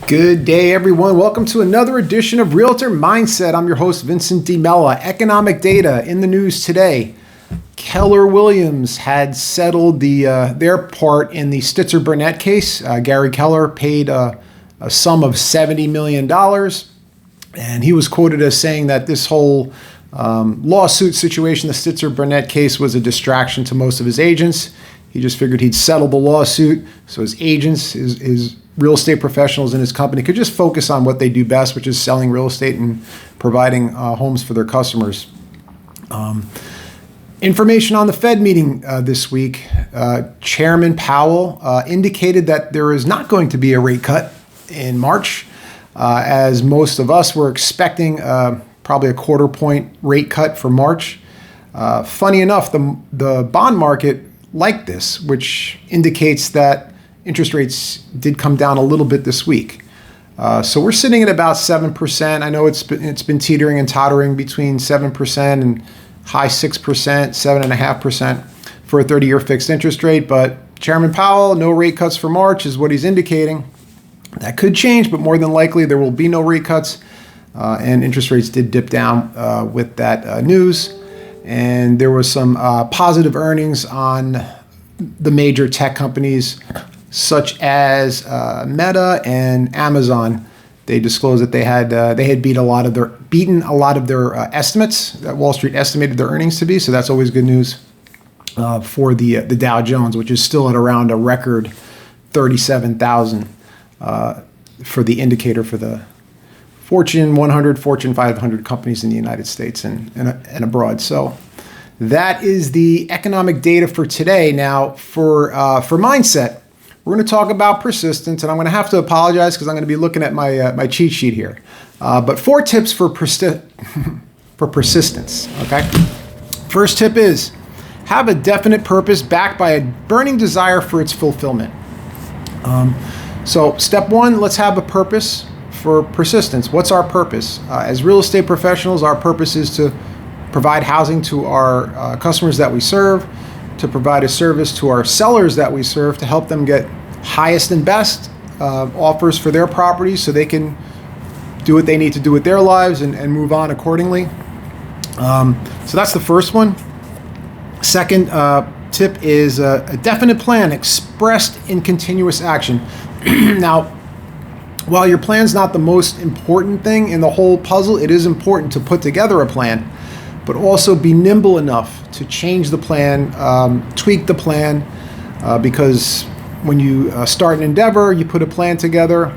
Good day, everyone. Welcome to another edition of Realtor Mindset. I'm your host, Vincent DiMella. Economic data in the news today. Keller Williams had settled their part in the Stitzer Burnett case. Gary Keller paid a sum of $70 million, and he was quoted as saying that this whole lawsuit situation, the Stitzer Burnett case, was a distraction to most of his agents. He just figured he'd settle the lawsuit so his agents, his real estate professionals in his company could just focus on what they do best, which is selling real estate and providing homes for their customers. Information on the Fed meeting this week. Chairman Powell indicated that there is not going to be a rate cut in March, as most of us were expecting probably a quarter point rate cut for March. Funny enough, the bond market liked this, which indicates that interest rates did come down a little bit this week. So we're sitting at about 7%. I know it's been teetering and tottering between 7% and high 6%, 7.5% for a 30-year fixed interest rate. But Chairman Powell, no rate cuts for March is what he's indicating. That could change, but more than likely there will be no rate cuts. And interest rates did dip down with that news. And there was some positive earnings on the major tech companies, such as Meta and Amazon. They disclosed that they had beaten a lot of their estimates that Wall Street estimated their earnings to be. So that's always good news for the Dow Jones, which is still at around a record 37,000 for the indicator for the Fortune 100, Fortune 500 companies in the United States and abroad. So that is the economic data for today. Now, for mindset, we're going to talk about persistence, and I'm going to have to apologize because I'm going to be looking at my cheat sheet here. But 4 tips for persistence. Okay. First tip is have a definite purpose backed by a burning desire for its fulfillment. So step 1, let's have a purpose for persistence. What's our purpose? As real estate professionals, our purpose is to provide housing to our customers that we serve, to provide a service to our sellers that we serve, to help them get highest and best offers for their properties so they can do what they need to do with their lives and move on accordingly. So that's the first one. Second tip is a definite plan expressed in continuous action. Now, while your plan's not the most important thing in the whole puzzle, it is important to put together a plan, but also be nimble enough to change the plan, tweak the plan, because when you start an endeavor, you put a plan together.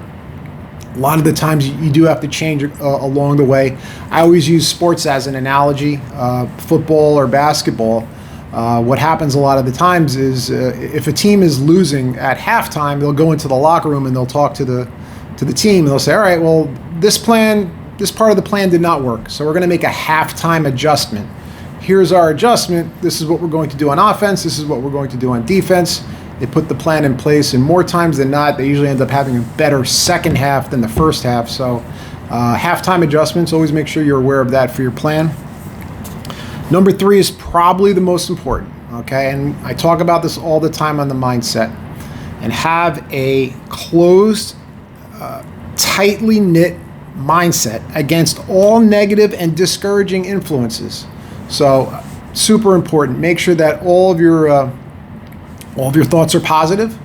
A lot of the times you do have to change along the way. I always use sports as an analogy, football or basketball. What happens a lot of the times is if a team is losing at halftime, they'll go into the locker room and they'll talk to the team and they'll say, all right, well, this part of the plan did not work, so we're going to make a halftime adjustment. Here's our adjustment. This is what we're going to do on offense. This is what we're going to do on defense. They put the plan in place, and more times than not, they usually end up having a better second half than the first half. So halftime adjustments, always make sure you're aware of that for your plan. Number 3 is probably the most important, okay? And I talk about this all the time on the mindset. And have a closed, tightly knit mindset against all negative and discouraging influences. So super important. Make sure that all of your thoughts are positive,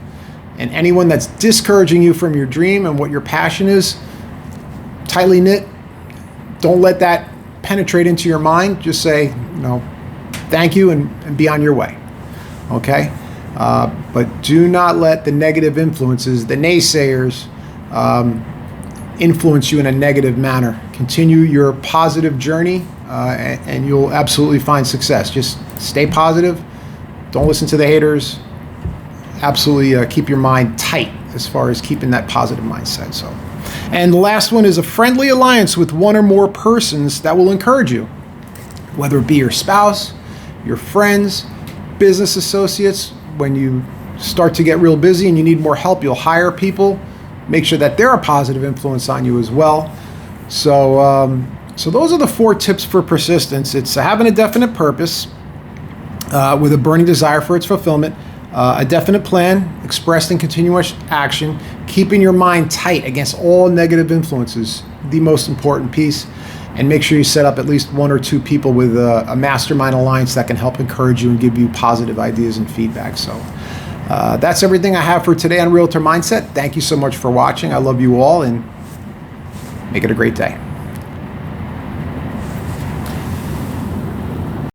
and anyone that's discouraging you from your dream and what your passion is, tightly knit. Don't let that penetrate into your mind. Just say, thank you and be on your way. Okay? But do not let the negative influences, the naysayers, influence you in a negative manner. Continue your positive journey, and you'll absolutely find success. Just stay positive. Don't listen to the haters. Absolutely keep your mind tight as far as keeping that positive mindset. So, and the last one is a friendly alliance with one or more persons that will encourage you, whether it be your spouse, your friends, business associates. When you start to get real busy and you need more help, you'll hire people. Make sure that they're a positive influence on you as well. So those are the 4 tips for persistence. It's having a definite purpose with a burning desire for its fulfillment, A definite plan expressed in continuous action, keeping your mind tight against all negative influences, the most important piece. And make sure you set up at least 1 or 2 people with a mastermind alliance that can help encourage you and give you positive ideas and feedback. So that's everything I have for today on Realtor Mindset. Thank you so much for watching. I love you all, and make it a great day.